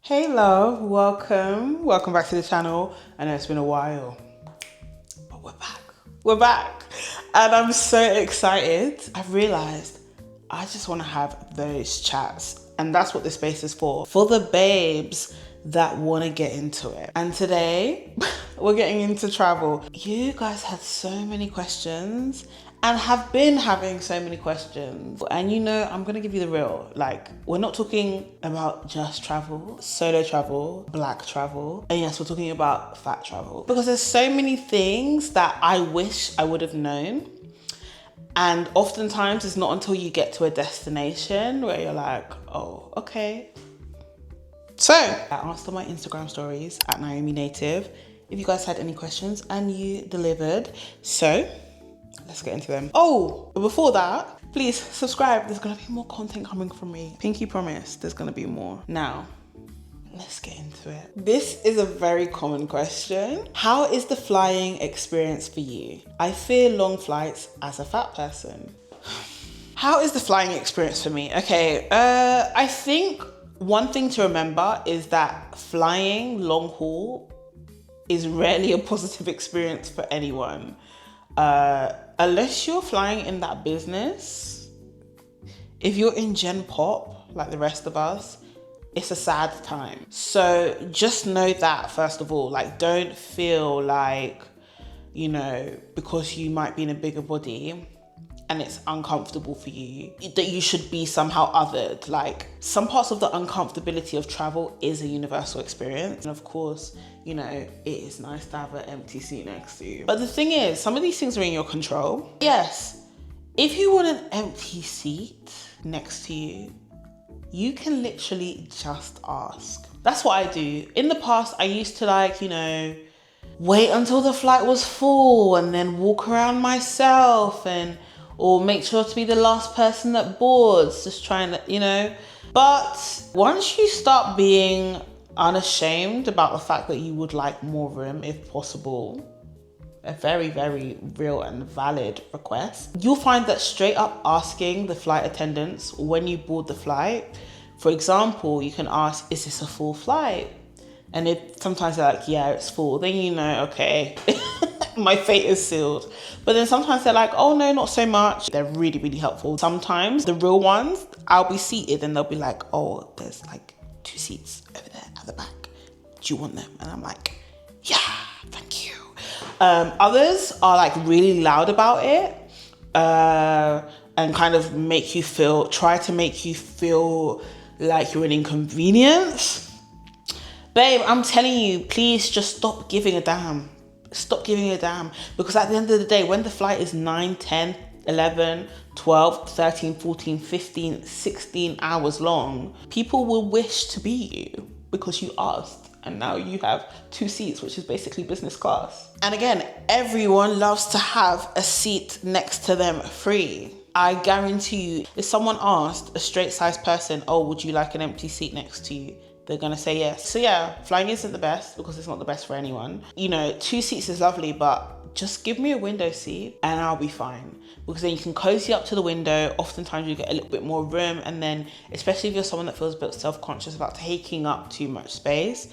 Hey love, welcome back to the channel. I know it's been a while, but we're back and I'm so excited. I've realized I just want to have those chats, and that's what this space is for the babes that want to get into it. And today we're getting into travel. You guys had so many questions and have been having so many questions, and you know, I'm gonna give you the real. Like, we're not talking about just travel, solo travel, black travel, and yes, we're talking about fat travel, because there's so many things that I wish I would have known. And oftentimes it's not until you get to a destination where you're like, oh, okay. So I asked on my Instagram stories at Naomi Native if you guys had any questions, and you delivered. So let's get into them. Oh, but before that, please subscribe. There's gonna be more content coming from me. Pinky promise, there's gonna be more. Now, let's get into it. This is a very common question. How is the flying experience for you? I fear long flights as a fat person. How is the flying experience for me? Okay, I think one thing to remember is that flying long haul is rarely a positive experience for anyone. Unless you're flying in that business. If you're in Gen Pop, like the rest of us, it's a sad time. So just know that, first of all, like, don't feel like, you know, because you might be in a bigger body and it's uncomfortable for you, that you should be somehow othered. Like, some parts of the uncomfortability of travel is a universal experience. And of course, you know, it is nice to have an empty seat next to you. But the thing is, some of these things are in your control. Yes, if you want an empty seat next to you, you can literally just ask. That's what I do. In the past, I used to, like, you know, wait until the flight was full and then walk around myself, or make sure to be the last person that boards, just trying to, you know. But once you start being unashamed about the fact that you would like more room if possible, a very, very real and valid request, you'll find that straight up asking the flight attendants when you board the flight, for example, you can ask, is this a full flight? And if sometimes they're like, yeah, it's full, then you know, okay, my fate is sealed. But then sometimes they're like, oh no, not so much. They're really, really helpful. Sometimes the real ones, I'll be seated and they'll be like, oh, there's like 2 seats over there at the back. Do you want them? And I'm like, yeah, thank you. Others are like really loud about it, and kind of try to make you feel like you're an inconvenience. Babe, I'm telling you, please just stop giving a damn. Stop giving a damn. Because at the end of the day, when the flight is 9, 10, 11, 12, 13, 14, 15, 16 hours long, people will wish to be you because you asked. And now you have 2 seats, which is basically business class. And again, everyone loves to have a seat next to them free. I guarantee you, if someone asked a straight-sized person, oh, would you like an empty seat next to you? They're gonna say yes. So yeah, flying isn't the best because it's not the best for anyone. You know, 2 seats is lovely, but just give me a window seat and I'll be fine. Because then you can cozy up to the window. Oftentimes you get a little bit more room, and then especially if you're someone that feels a bit self-conscious about taking up too much space,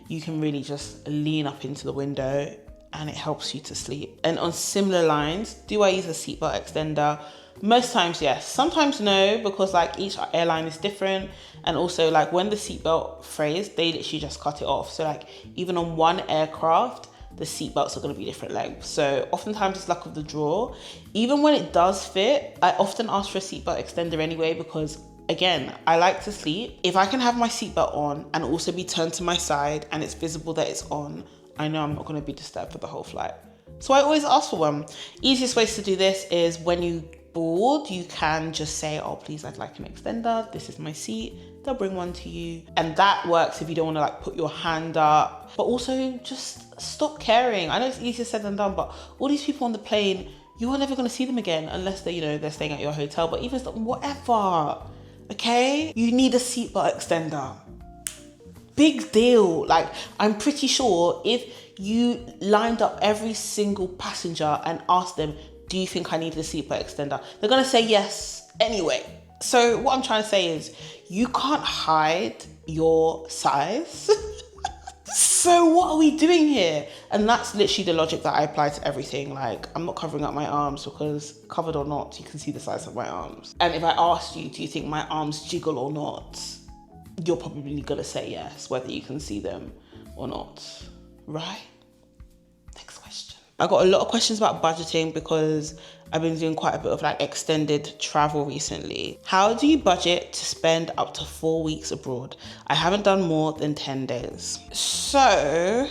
you can really just lean up into the window and it helps you to sleep. And on similar lines, do I use a seatbelt extender? Most times, yes. Sometimes no, because like each airline is different. And also, like, when the seatbelt phrase, they literally just cut it off. So like, even on one aircraft, the seatbelts are going to be different lengths. So oftentimes it's luck of the draw. Even when it does fit, I often ask for a seatbelt extender anyway, because again, I like to sleep. If I can have my seatbelt on and also be turned to my side and it's visible that it's on, I know I'm not going to be disturbed for the whole flight. So I always ask for one. Easiest ways to do this is when you board, you can just say, oh, please, I'd like an extender. This is my seat. They'll bring one to you. And that works if you don't want to like put your hand up, but also just stop caring. I know it's easier said than done, but all these people on the plane, you are never going to see them again unless they, you know, they're staying at your hotel, but even whatever. Okay? You need a seatbelt extender. Big deal. Like, I'm pretty sure if you lined up every single passenger and asked them, do you think I need a seatbelt extender? They're gonna say yes anyway. So what I'm trying to say is, you can't hide your size. So what are we doing here? And that's literally the logic that I apply to everything. Like, I'm not covering up my arms because, covered or not, you can see the size of my arms. And if I asked you, do you think my arms jiggle or not? You're probably gonna say yes, whether you can see them or not, right? Next question. I got a lot of questions about budgeting because I've been doing quite a bit of like extended travel recently. How do you budget to spend up to 4 weeks abroad? I haven't done more than 10 days. So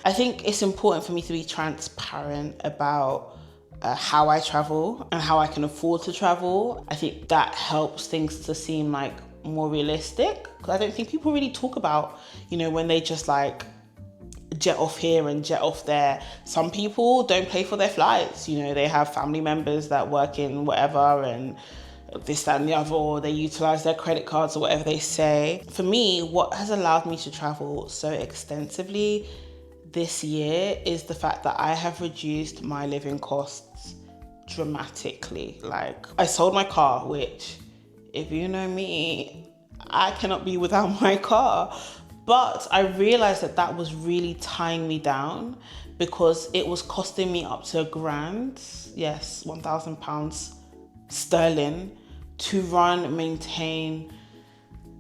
I think it's important for me to be transparent about how I travel and how I can afford to travel. I think that helps things to seem like more realistic, because I don't think people really talk about, you know, when they just like jet off here and jet off there. Some people don't pay for their flights, you know, they have family members that work in whatever and this, that and the other, or they utilize their credit cards or whatever they say. For me, what has allowed me to travel so extensively this year is the fact that I have reduced my living costs dramatically. Like, I sold my car, which, if you know me, I cannot be without my car. But I realized that that was really tying me down because it was costing me up to £1,000, yes, £1,000 sterling to run, maintain,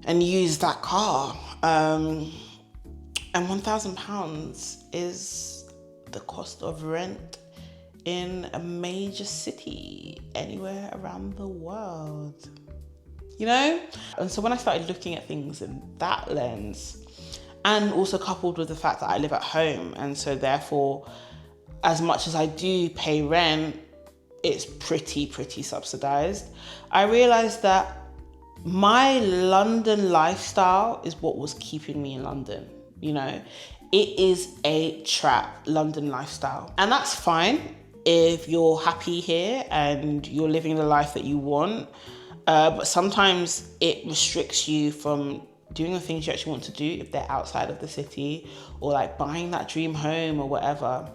and use that car. And £1,000 is the cost of rent in a major city anywhere around the world, you know? And so when I started looking at things in that lens, and also coupled with the fact that I live at home, and so therefore, as much as I do pay rent, it's pretty subsidized, I realized that my London lifestyle is what was keeping me in London, you know? It is a trap, London lifestyle. And that's fine if you're happy here and you're living the life that you want, but sometimes it restricts you from doing the things you actually want to do if they're outside of the city, or like buying that dream home or whatever.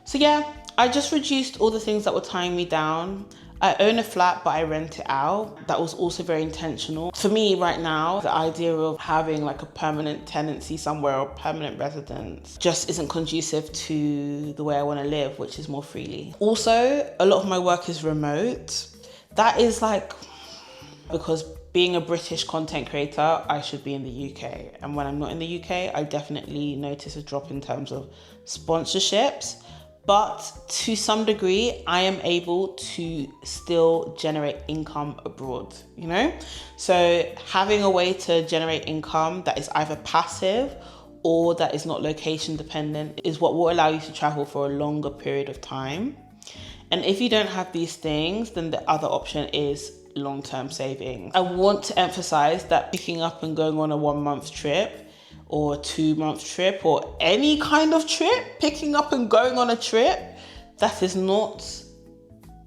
So yeah, I just reduced all the things that were tying me down. I own a flat, but I rent it out. That was also very intentional. For me right now, the idea of having like a permanent tenancy somewhere or permanent residence just isn't conducive to the way I want to live, which is more freely. Also, a lot of my work is remote. That is like, because being a British content creator, I should be in the UK. And when I'm not in the UK, I definitely notice a drop in terms of sponsorships. But to some degree, I am able to still generate income abroad, you know? So having a way to generate income that is either passive or that is not location dependent is what will allow you to travel for a longer period of time. And if you don't have these things, then the other option is long-term saving. I want to emphasize that picking up and going on a 1 month trip or a 2 month trip or any kind of trip, picking up and going on a trip, that is not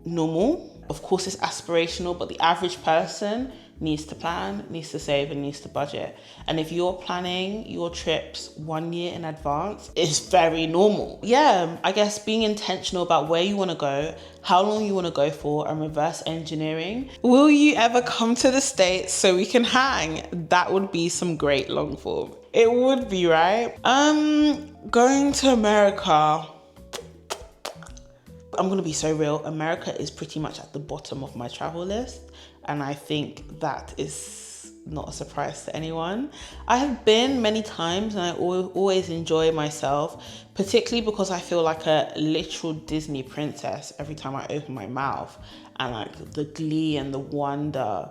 normal. Of course, it's aspirational, but the average person needs to plan, needs to save, and needs to budget. And if you're planning your trips 1 year in advance, it's very normal. Yeah, I guess being intentional about where you want to go, how long you want to go for, and reverse engineering. Will you ever come to the States so we can hang? That would be some great long form. It would be, right? Going to America, I'm gonna be so real. America is pretty much at the bottom of my travel list. And I think that is not a surprise to anyone. I have been many times and I always enjoy myself, particularly because I feel like a literal Disney princess every time I open my mouth. And like the glee and the wonder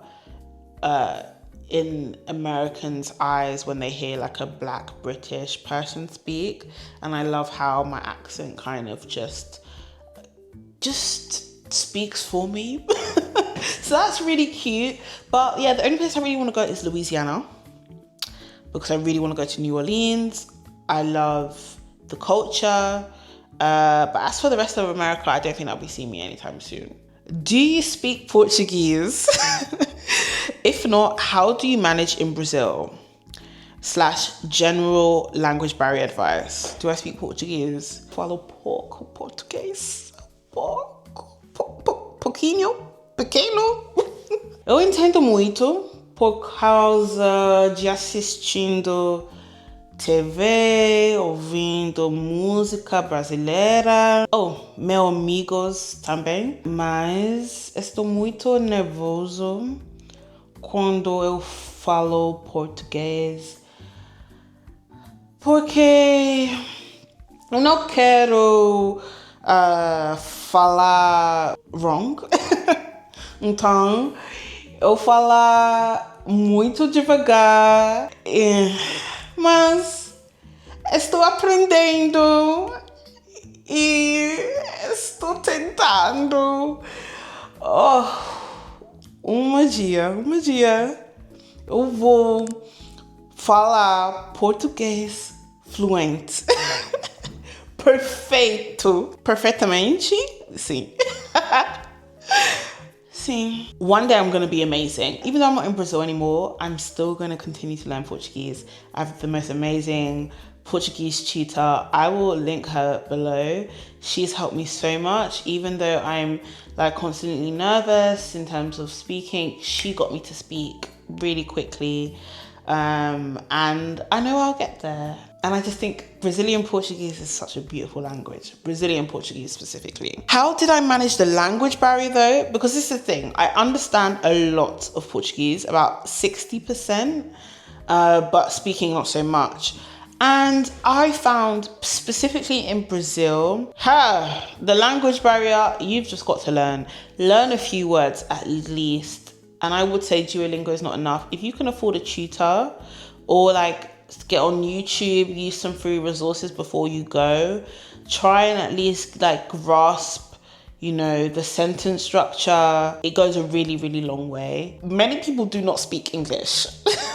in Americans' eyes when they hear like a Black British person speak. And I love how my accent kind of just speaks for me. So that's really cute. But yeah, the only place I really want to go is Louisiana, because I really want to go to New Orleans. I love the culture. But as for the rest of America, I don't think that'll be seeing me anytime soon. Do you speak Portuguese? If not, how do you manage in Brazil? / general language barrier advice. Do I speak Portuguese? Falo pouco português. Pouquinho. Pequeno. Eu entendo muito, por causa de assistindo TV, ouvindo música brasileira. Oh, meus amigos também. Mas estou muito nervoso quando eu falo português, porque eu não quero falar wrong. Então, eu falar muito devagar, mas estou aprendendo e estou tentando. Oh, um dia eu vou falar português fluente. Perfeitamente, sim. Sim. One day I'm going to be amazing. Even though I'm not in Brazil anymore, I'm still going to continue to learn Portuguese. I have the most amazing Portuguese tutor. I will link her below. She's helped me so much. Even though I'm like constantly nervous in terms of speaking, she got me to speak really quickly. And I know I'll get there. And I just think Brazilian Portuguese is such a beautiful language. Brazilian Portuguese specifically. How did I manage the language barrier though? Because this is the thing, I understand a lot of Portuguese, about 60%, but speaking not so much. And I found specifically in Brazil, the language barrier, you've just got to learn a few words at least. And I would say Duolingo is not enough. If you can afford a tutor or like get on YouTube, use some free resources before you go, try and at least like grasp, you know, the sentence structure. It goes a really, really long way. Many people do not speak English.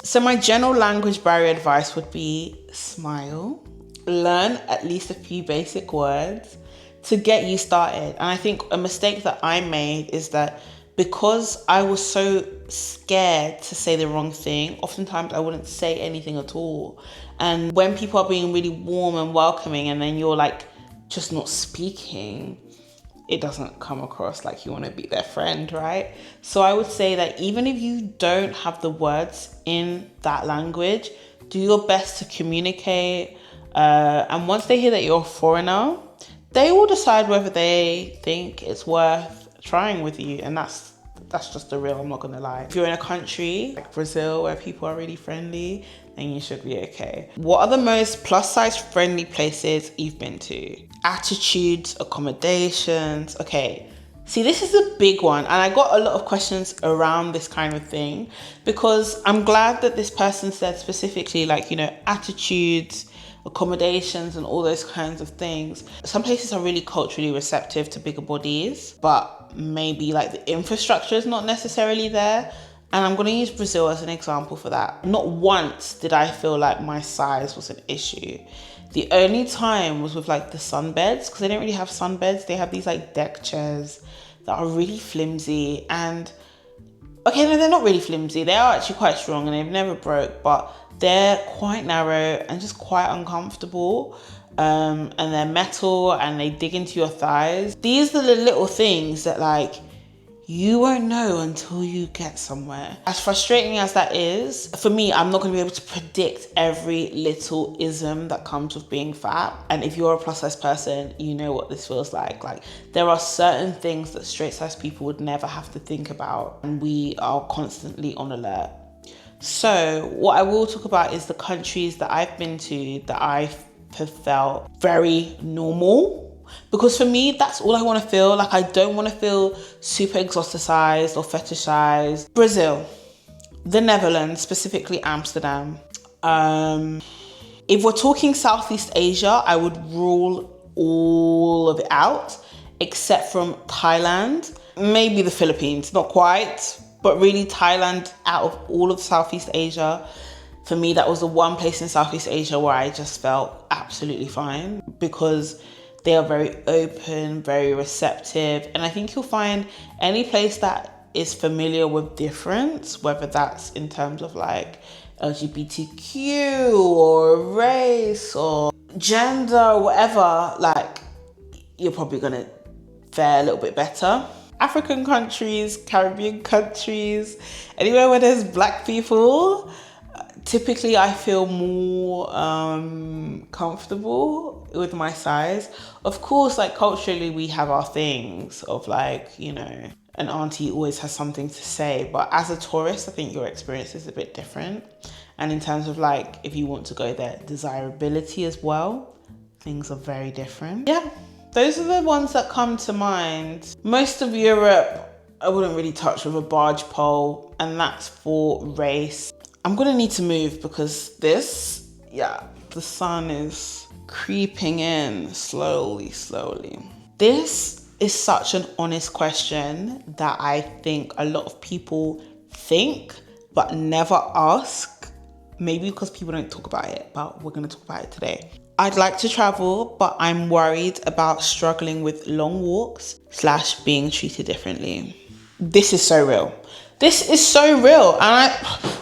So my general language barrier advice would be smile, learn at least a few basic words to get you started. And I think a mistake that I made is that because I was so scared to say the wrong thing, oftentimes I wouldn't say anything at all. And when people are being really warm and welcoming and then you're like just not speaking, it doesn't come across like you want to be their friend, right? So I would say that even if you don't have the words in that language, do your best to communicate. And once they hear that you're a foreigner, they will decide whether they think it's worth trying with you, and that's just the real, I'm not gonna lie. If you're in a country like Brazil where people are really friendly, then you should be okay. What are the most plus size friendly places you've been to? Attitudes, accommodations. Okay, see, this is a big one, and I got a lot of questions around this kind of thing because I'm glad that this person said specifically, like, you know, attitudes, accommodations and all those kinds of things. Some places are really culturally receptive to bigger bodies, but maybe like the infrastructure is not necessarily there. And I'm going to use Brazil as an example for that. Not once did I feel like my size was an issue. The only time was with like the sunbeds, because they don't really have sunbeds. They have these like deck chairs that are really flimsy, and okay, no, they're not really flimsy. They are actually quite strong and they've never broke, but they're quite narrow and just quite uncomfortable. And they're metal and they dig into your thighs. These are the little things that like you won't know until you get somewhere. As frustrating as that is, for me, I'm not gonna be able to predict every little ism that comes with being fat. And if you're a plus size person, you know what this feels like. Like, there are certain things that straight size people would never have to think about, and we are constantly on alert. So what I will talk about is the countries that I've been to that I have felt very normal. Because for me, that's all I want to feel. Like, I don't want to feel super exoticized or fetishized. Brazil, the Netherlands, specifically Amsterdam. If we're talking Southeast Asia, I would rule all of it out, except from Thailand, maybe the Philippines, not quite, but really Thailand. Out of all of Southeast Asia, for me, that was the one place in Southeast Asia where I just felt absolutely fine, because they are very open, very receptive. And I think you'll find any place that is familiar with difference, whether that's in terms of like LGBTQ or race or gender or whatever, like, you're probably gonna fare a little bit better. African countries, Caribbean countries, anywhere where there's black people, typically I feel more comfortable with my size. Of course, like culturally we have our things of like, you know, an auntie always has something to say, but as a tourist, I think your experience is a bit different. And in terms of like, if you want to go there, desirability as well, things are very different. Yeah, those are the ones that come to mind. Most of Europe, I wouldn't really touch with a barge pole, and that's for race. I'm gonna need to move because this, yeah, the sun is creeping in slowly. This is such an honest question that I think a lot of people think, but never ask. Maybe because people don't talk about it, but we're gonna talk about it today. I'd like to travel, but I'm worried about struggling with long walks / being treated differently. This is so real. This is so real. And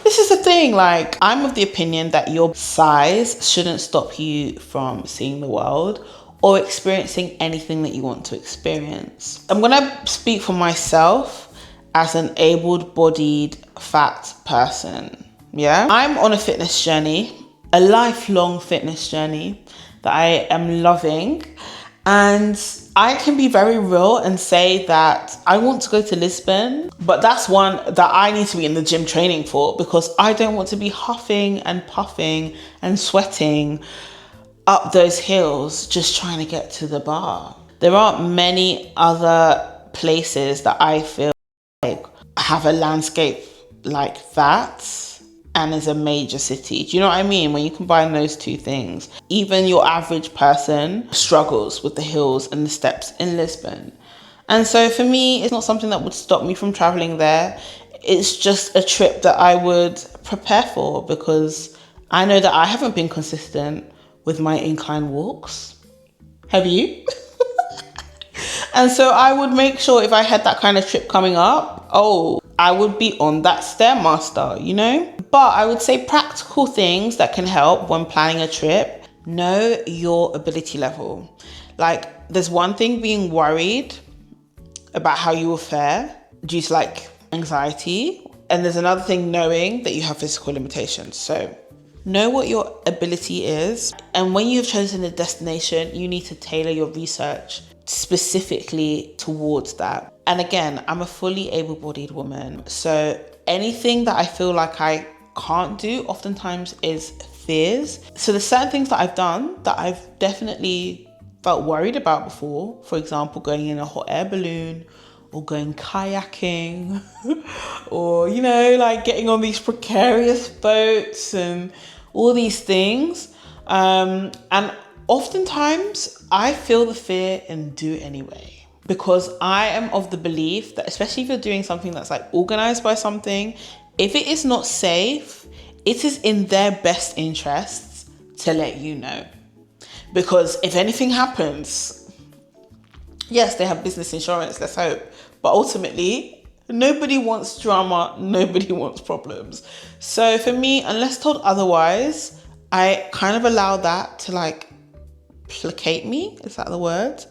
this is the thing, like, I'm of the opinion that your size shouldn't stop you from seeing the world or experiencing anything that you want to experience. I'm gonna speak for myself as an able-bodied fat person. Yeah, I'm on a fitness journey, a lifelong fitness journey that I am loving. And I can be very real and say that I want to go to Lisbon, but that's one that I need to be in the gym training for because I don't want to be huffing and puffing and sweating up those hills just trying to get to the bar. There aren't many other places that I feel like have a landscape like that and is a major city. Do you know what I mean? When you combine those two things, even your average person struggles with the hills and the steps in Lisbon. And so for me, it's not something that would stop me from traveling there. It's just a trip that I would prepare for because I know that I haven't been consistent with my incline walks. Have you? And so I would make sure if I had that kind of trip coming up, I would be on that Stairmaster, you know? But I would say practical things that can help when planning a trip. Know your ability level. Like, there's one thing being worried about how you will fare due to like anxiety. And there's another thing knowing that you have physical limitations. So know what your ability is. And when you have chosen a destination, you need to tailor your research specifically towards that. And again, I'm a fully able-bodied woman. So anything that I feel like I can't do oftentimes is fears. So there's certain things that I've done that I've definitely felt worried about before. For example, going in a hot air balloon or going kayaking or, you know, like getting on these precarious boats and all these things. And oftentimes I feel the fear and do it anyway. Because I am of the belief that, especially if you're doing something that's like organized by something, if it is not safe, it is in their best interests to let you know. Because if anything happens, yes, they have business insurance, let's hope. But ultimately, nobody wants drama, nobody wants problems. So for me, unless told otherwise, I kind of allow that to like placate me, is that the word?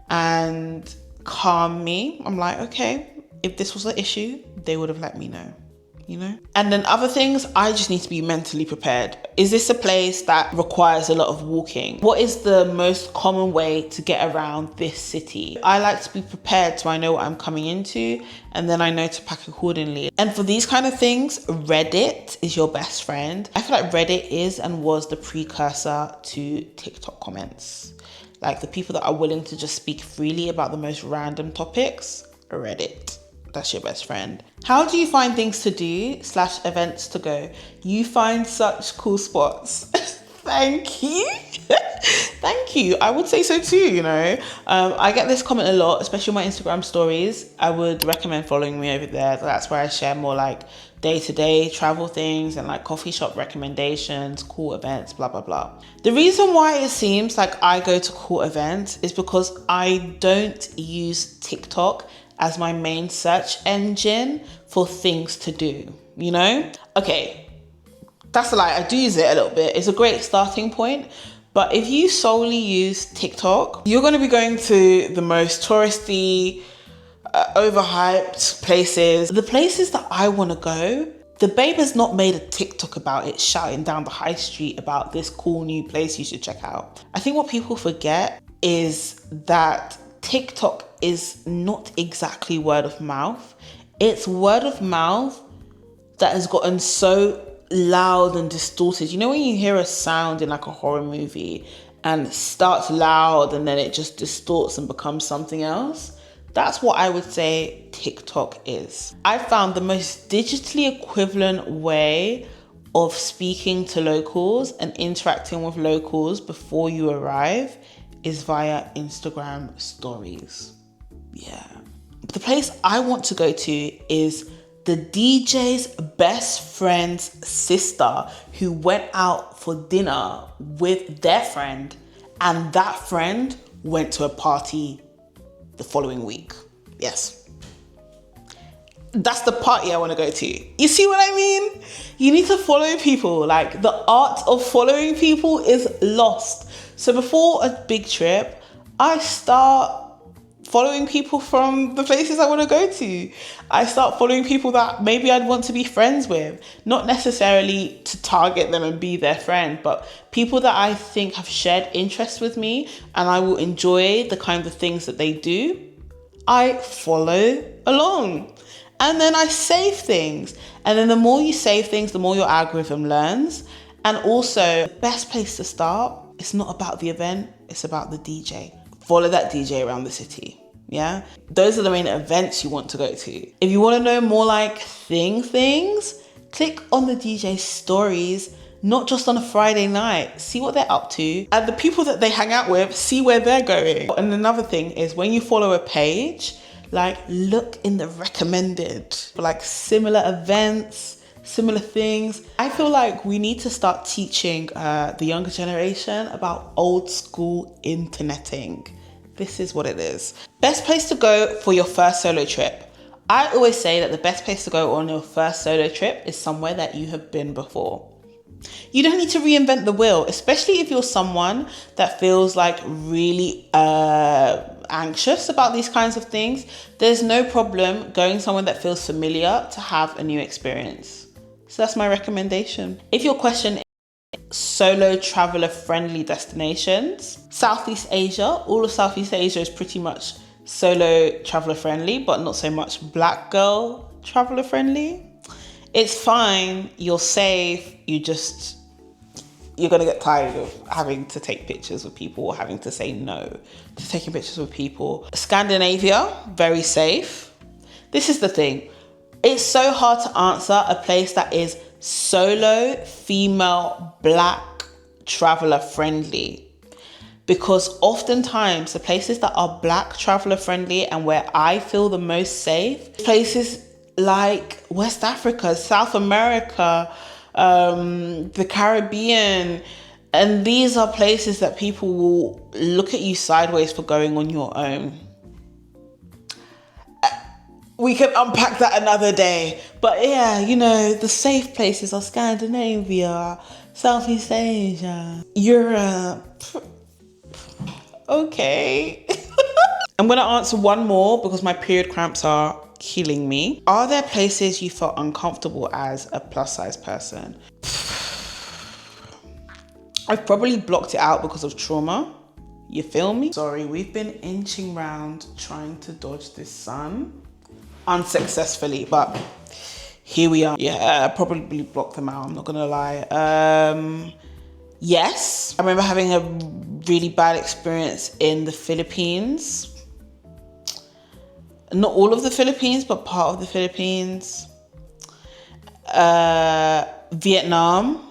And calm me. I'm like, okay, if this was an issue, they would have let me know, you know? And then other things, I just need to be mentally prepared. Is this a place that requires a lot of walking? What is the most common way to get around this city? I like to be prepared so I know what I'm coming into, and then I know to pack accordingly. And for these kind of things, Reddit is your best friend. I feel like Reddit is and was the precursor to TikTok comments. Like the people that are willing to just speak freely about the most random topics, Reddit. That's your best friend. How do you find things to do / events to go? You find such cool spots. Thank you. Thank you. I would say so too, you know. I get this comment a lot, especially on my Instagram stories. I would recommend following me over there. That's where I share more like day-to-day travel things and like coffee shop recommendations, cool events, blah, blah, blah. The reason why it seems like I go to cool events is because I don't use TikTok as my main search engine for things to do, you know? Okay, that's a lie. I do use it a little bit. It's a great starting point. But if you solely use TikTok, you're going to be going to the most touristy overhyped places. The places that I want to go, the babe has not made a TikTok about it, shouting down the high street about this cool new place you should check out. I think what people forget is that TikTok is not exactly word of mouth. It's word of mouth that has gotten so loud and distorted. You know when you hear a sound in like a horror movie and it starts loud and then it just distorts and becomes something else? That's what I would say TikTok is. I found the most digitally equivalent way of speaking to locals and interacting with locals before you arrive is via Instagram stories. Yeah. The place I want to go to is the DJ's best friend's sister who went out for dinner with their friend, and that friend went to a party the following week. Yes. That's the party I want to go to. You see what I mean? You need to follow people. Like, the art of following people is lost. So before a big trip, I start following people from the places I want to go to. I start following people that maybe I'd want to be friends with. Not necessarily to target them and be their friend, but people that I think have shared interests with me and I will enjoy the kind of things that they do. I follow along. And then I save things. And then the more you save things, the more your algorithm learns. And also, the best place to start, it's not about the event, it's about the DJ. Follow that DJ around the city. Yeah, those are the main events you want to go to. If you want to know more like things, click on the DJ stories, not just on a Friday night. See what they're up to, and the people that they hang out with, see where they're going. And another thing is when you follow a page, like look in the recommended for like similar events, similar things. I feel like we need to start teaching the younger generation about old school interneting. This is what it is. Best place to go for your first solo trip. I always say that the best place to go on your first solo trip is somewhere that you have been before. You don't need to reinvent the wheel, especially if you're someone that feels like really anxious about these kinds of things. There's no problem going somewhere that feels familiar to have a new experience. So that's my recommendation. If your question is solo traveler friendly destinations, Southeast Asia, all of Southeast Asia is pretty much solo traveler friendly, but not so much black girl traveler friendly. It's fine, you're safe, you're gonna get tired of having to take pictures with people or having to say no to taking pictures with people. Scandinavia, very safe. This is the thing. It's so hard to answer a place that is solo, female, black, traveler friendly. Because oftentimes the places that are black, traveler friendly and where I feel the most safe, places like West Africa, South America, the Caribbean, and these are places that people will look at you sideways for going on your own. We can unpack that another day. But yeah, you know, the safe places are Scandinavia, Southeast Asia, Europe. Okay. I'm gonna answer one more because my period cramps are killing me. Are there places you felt uncomfortable as a plus size person? I've probably blocked it out because of trauma. You feel me? Sorry, we've been inching round trying to dodge this sun unsuccessfully, but here we are. Yeah, I probably blocked them out, I'm not gonna lie. Yes, I remember having a really bad experience in the Philippines. Not all of the Philippines, but part of the Philippines. Vietnam,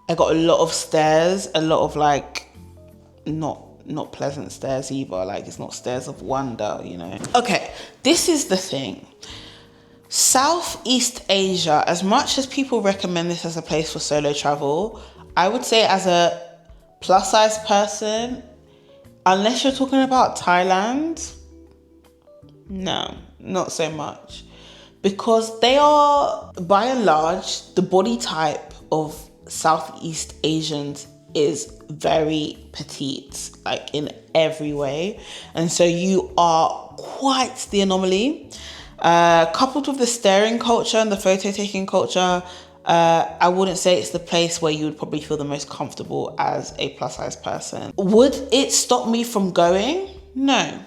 I got a lot of stares, a lot of like, not pleasant stares either. Like, it's not stares of wonder, you know. Okay, this is the thing. Southeast Asia, as much as people recommend this as a place for solo travel, I would say as a plus size person, unless you're talking about Thailand, no, not so much. Because they are, by and large, the body type of Southeast Asians is very petite, like in every way. And so you are quite the anomaly. Coupled with the staring culture and the photo taking culture, I wouldn't say it's the place where you would probably feel the most comfortable as a plus size person. Would it stop me from going? No.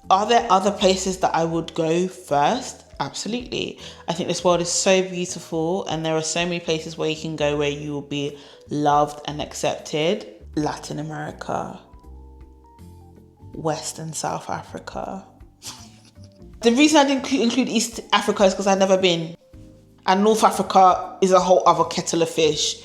Are there other places that I would go first? Absolutely. I think this world is so beautiful and there are so many places where you can go where you will be loved and accepted. Latin America, West and South Africa. The reason I didn't include East Africa is because I'd never been. And North Africa is a whole other kettle of fish.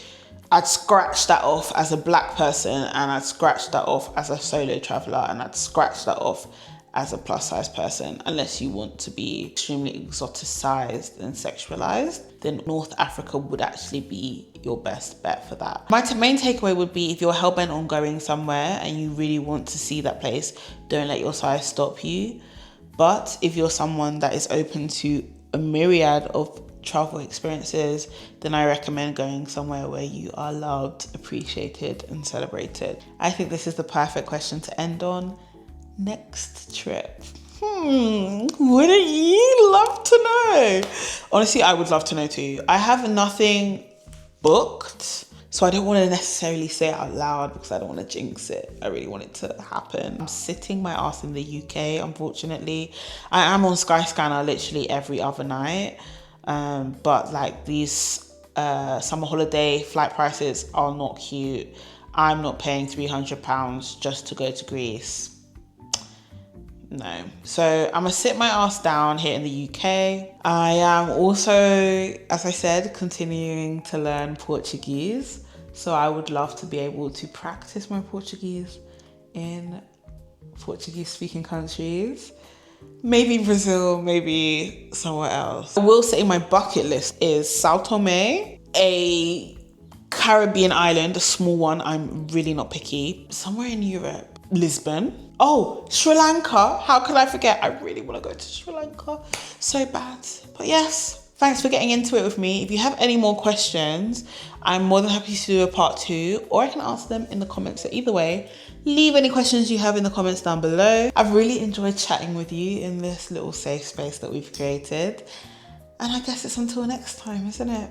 I'd scratch that off as a black person, and I'd scratch that off as a solo traveler, and I'd scratch that off as a plus size person. Unless you want to be extremely exoticized and sexualized, then North Africa would actually be your best bet for that. My main takeaway would be, if you're hellbent on going somewhere and you really want to see that place, don't let your size stop you. But if you're someone that is open to a myriad of travel experiences, then I recommend going somewhere where you are loved, appreciated, and celebrated. I think this is the perfect question to end on. Next trip. Wouldn't you love to know? Honestly, I would love to know too. I have nothing booked, so I don't want to necessarily say it out loud because I don't want to jinx it. I really want it to happen. I'm sitting my ass in the UK, unfortunately. I am on Skyscanner literally every other night. But like these summer holiday flight prices are not cute. I'm not paying £300 just to go to Greece. No. So I'm gonna sit my ass down here in the UK. I am also, as I said, continuing to learn Portuguese. So I would love to be able to practice my Portuguese in Portuguese speaking countries. Maybe Brazil, maybe somewhere else. I will say my bucket list is Sao Tome, a Caribbean island, a small one. I'm really not picky. Somewhere in Europe, Lisbon. Oh, Sri Lanka. How could I forget? I really want to go to Sri Lanka so bad. But yes, thanks for getting into it with me. If you have any more questions, I'm more than happy to do a part 2, or I can answer them in the comments. So either way, leave any questions you have in the comments down below. I've really enjoyed chatting with you in this little safe space that we've created. And I guess it's until next time, isn't it?